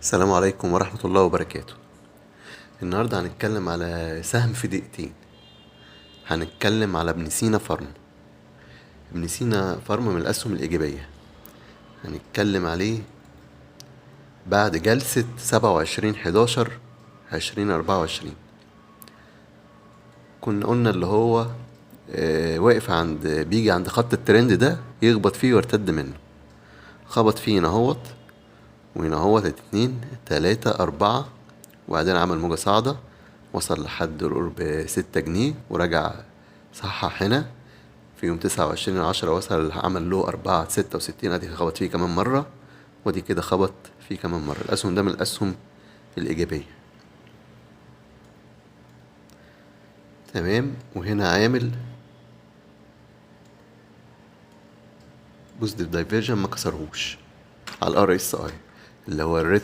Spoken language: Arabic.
السلام عليكم ورحمة الله وبركاته. النهاردة هنتكلم على سهم في دقيقتين. هنتكلم على ابن سينا فارما. ابن سينا فارما من الأسهم الإيجابية. هنتكلم عليه بعد جلسة 27/11/2024. كنا قلنا اللي هو واقف بيجي عند خط الترند ده، يخبط فيه ويرتد منه. خبط فيه نهوت ونهوت 2 3 4، وبعدين عمل موجة صاعدة، وصل لحد قرب 6 جنيه ورجع صحح هنا في يوم 29/10. وصل عمل له 4.66، ادي خبط فيه كمان مرة، ودي كده خبط فيه كمان مرة. الأسهم ده من الأسهم الإيجابية. تمام. وهنا عامل بوزيتيف دايفيرجن ما كسرهوش على الار اس اي اللي هو الريت